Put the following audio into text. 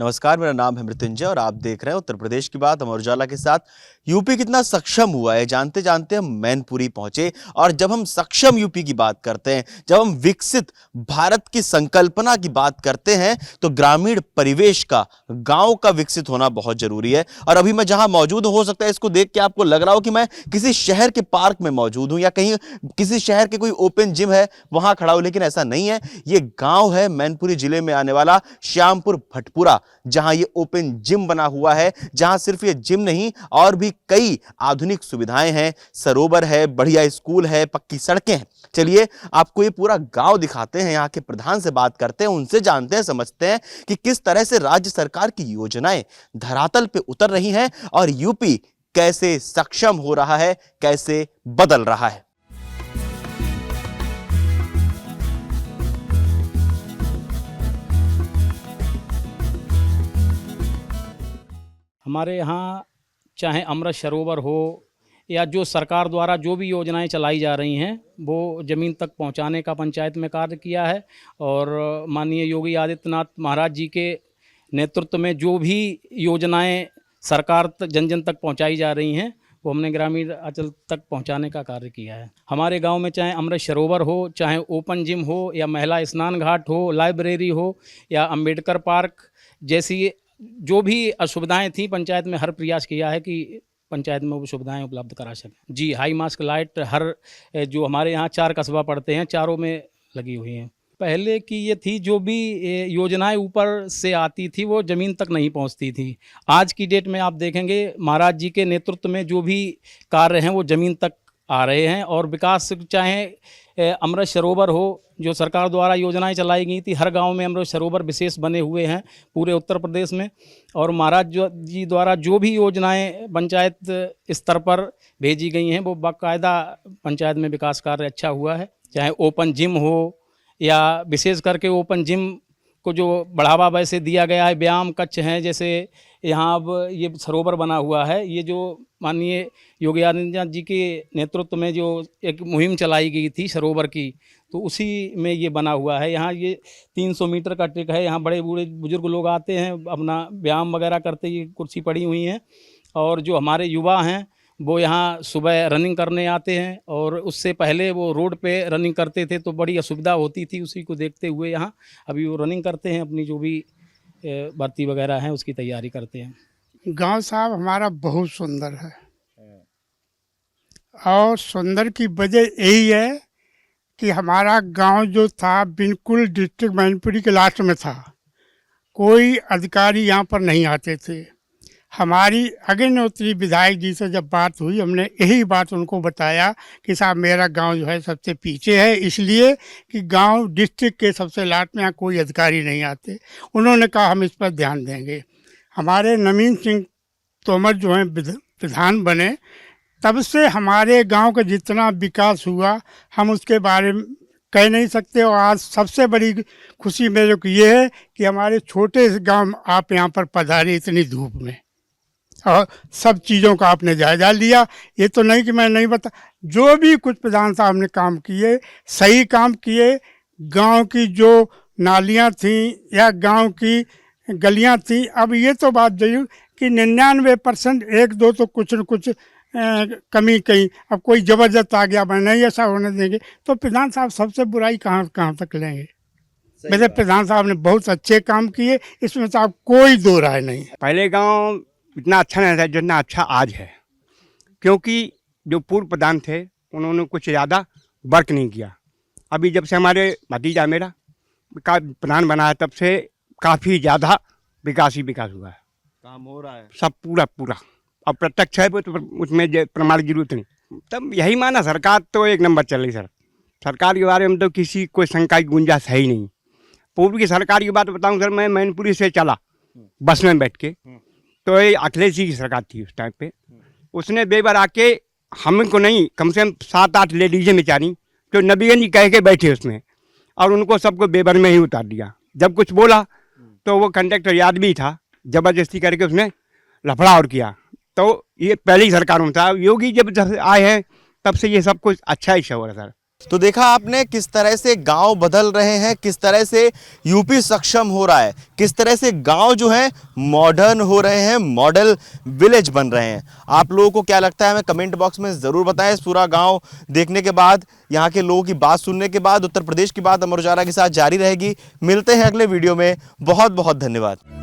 नमस्कार, मेरा नाम है मृत्युंजय और आप देख रहे हैं उत्तर प्रदेश की बात। अमर उजाला के साथ यूपी कितना सक्षम हुआ है जानते जानते हम मैनपुरी पहुंचे। और जब हम सक्षम यूपी की बात करते हैं, जब हम विकसित भारत की संकल्पना की बात करते हैं, तो ग्रामीण परिवेश का, गांव का विकसित होना बहुत जरूरी है। और अभी मैं जहां मौजूद हो सकता है इसको देख के आपको लग रहा हो कि मैं किसी शहर के पार्क में मौजूद हूं या कहीं किसी शहर के कोई ओपन जिम है वहां खड़ा हूं, लेकिन ऐसा नहीं है। ये गांव है मैनपुरी जिले में आने वाला श्यामपुर भटपुरा, जहां ये ओपन जिम बना हुआ है, जहां सिर्फ ये जिम नहीं और भी कई आधुनिक सुविधाएं हैं, सरोवर है, बढ़िया स्कूल है, पक्की सड़कें हैं। चलिए आपको ये पूरा गांव दिखाते हैं, यहाँ के प्रधान से बात करते हैं, उनसे जानते हैं, समझते हैं कि किस तरह से राज्य सरकार की योजनाएं धरातल पे उतर रही हैं और यूपी कैसे सक्षम हो रहा है, कैसे बदल रहा है। हमारे यहाँ चाहे अमृत सरोवर हो या जो सरकार द्वारा जो भी योजनाएं चलाई जा रही हैं वो ज़मीन तक पहुंचाने का पंचायत में कार्य किया है। और माननीय योगी आदित्यनाथ महाराज जी के नेतृत्व में जो भी योजनाएं सरकार जन जन तक पहुंचाई जा रही हैं वो हमने ग्रामीण अंचल तक पहुंचाने का कार्य किया है। हमारे गांव में चाहे अमृत सरोवर हो, चाहे ओपन जिम हो या महिला स्नान घाट हो, लाइब्रेरी हो या अंबेडकर पार्क जैसी जो भी असुविधाएं थी, पंचायत में हर प्रयास किया है कि पंचायत में वो सुविधाएं उपलब्ध करा सकें। जी, हाई मास्क लाइट हर जो हमारे यहाँ 4 कस्बा पड़ते हैं, चारों में लगी हुई हैं। पहले की ये थी, जो भी योजनाएं ऊपर से आती थी वो ज़मीन तक नहीं पहुंचती थी। आज की डेट में आप देखेंगे महाराज जी के नेतृत्व में जो भी कार्य हैं वो ज़मीन तक आ रहे हैं। और विकास चाहे अमृत सरोवर हो, जो सरकार द्वारा योजनाएं चलाई गई थी, हर गांव में अमृत सरोवर विशेष बने हुए हैं पूरे उत्तर प्रदेश में। और महाराज जी द्वारा जो भी योजनाएं पंचायत स्तर पर भेजी गई हैं वो बाकायदा पंचायत में विकास कार्य अच्छा हुआ है। चाहे ओपन जिम हो या विशेष करके ओपन जिम को जो बढ़ावा वैसे दिया गया है, व्यायाम कक्ष हैं, जैसे यहाँ अब ये सरोवर बना हुआ है, ये जो माननीय योगी आदित्यनाथ जी के नेतृत्व में जो एक मुहिम चलाई गई थी सरोवर की, तो उसी में ये बना हुआ है। यहाँ ये 300 मीटर का ट्रैक है, यहाँ बड़े बूढ़े बुजुर्ग लोग आते हैं, अपना व्यायाम वगैरह करते, ये कुर्सी पड़ी हुई हैं। और जो हमारे युवा हैं वो यहाँ सुबह रनिंग करने आते हैं, और उससे पहले वो रोड पे रनिंग करते थे तो बड़ी असुविधा होती थी, उसी को देखते हुए यहाँ अभी वो रनिंग करते हैं, अपनी जो भी भर्ती वगैरह है उसकी तैयारी करते हैं। गांव साहब हमारा बहुत सुंदर है, और सुंदर की वजह यही है कि हमारा गांव जो था बिल्कुल डिस्ट्रिक्ट मैनपुरी के लास्ट में था। कोई अधिकारी यहाँ पर नहीं आते थे। हमारी अग्निहोत्री विधायक जी से जब बात हुई, हमने यही बात उनको बताया कि साहब मेरा गांव जो है सबसे पीछे है, इसलिए कि गांव डिस्ट्रिक्ट के सबसे लास्ट में यहाँ कोई अधिकारी नहीं आते। उन्होंने कहा हम इस पर ध्यान देंगे। हमारे नवीन सिंह तोमर जो हैं प्रधान बने, तब से हमारे गांव का जितना विकास हुआ हम उसके बारे में कह नहीं सकते। और आज सबसे बड़ी खुशी मेरे को ये है कि हमारे छोटे से गांव आप यहाँ पर पधारे इतनी धूप में, और सब चीज़ों का आपने जायजा लिया। ये तो नहीं कि मैं नहीं बता, जो भी कुछ प्रधान साहब ने काम किए सही काम किए। गांव की जो नालियाँ थीं या गांव की गलियाँ थीं, अब ये तो बात जरूर कि 99% 1-2 तो कुछ न कुछ कमी कहीं, अब कोई ज़बरदस्त आ गया मैं नहीं ऐसा होने देंगे, तो प्रधान साहब सबसे बुराई कहाँ तक लेंगे। मेरे प्रधान साहब ने बहुत अच्छे काम किए, इसमें तो आप कोई दो राय नहीं है। पहले गांव इतना अच्छा नहीं था जितना अच्छा आज है, क्योंकि जो पूर्व प्रधान थे उन्होंने कुछ ज़्यादा वर्क नहीं किया। अभी जब से हमारे भतीजा मेरा प्रधान बना है तब से काफ़ी ज़्यादा विकास ही विकास हुआ है, काम हो रहा है सब पूरा। अब प्रत्यक्ष है वो तो उसमें प्रमाण की जरूरत नहीं। तब यही माना सरकार तो एक नंबर चल रही। सरकार के बारे में तो किसी कोई शंका की गुंजाइश है ही नहीं। पूर्व की सरकार की बात बताऊं सर, मैं मैनपुरी से चला बस में बैठ के, तो ये अखिलेश जी की सरकार थी उस टाइम पे। उसने बेबार आके हमको नहीं, कम से कम 7-8 लेडीजें बेचारी जो नबीगंज कह के बैठे उसमें, और उनको सबको बेबर में ही उतार दिया। जब कुछ बोला तो वो कंडक्टर याद भी था, ज़बरदस्ती करके उसने लफड़ा और किया। तो ये पहली सरकार में था। योगी जब आए हैं तब से ये सब कुछ अच्छा ही हो रहा है सर। तो देखा आपने किस तरह से गांव बदल रहे हैं, किस तरह से यूपी सक्षम हो रहा है, किस तरह से गांव जो है मॉडर्न हो रहे हैं, मॉडल विलेज बन रहे हैं। आप लोगों को क्या लगता है हमें कमेंट बॉक्स में ज़रूर बताएं। इस पूरा गांव देखने के बाद, यहाँ के लोगों की बात सुनने के बाद उत्तर प्रदेश की बात अमर उजाला के साथ जारी रहेगी। मिलते हैं अगले वीडियो में। बहुत बहुत धन्यवाद।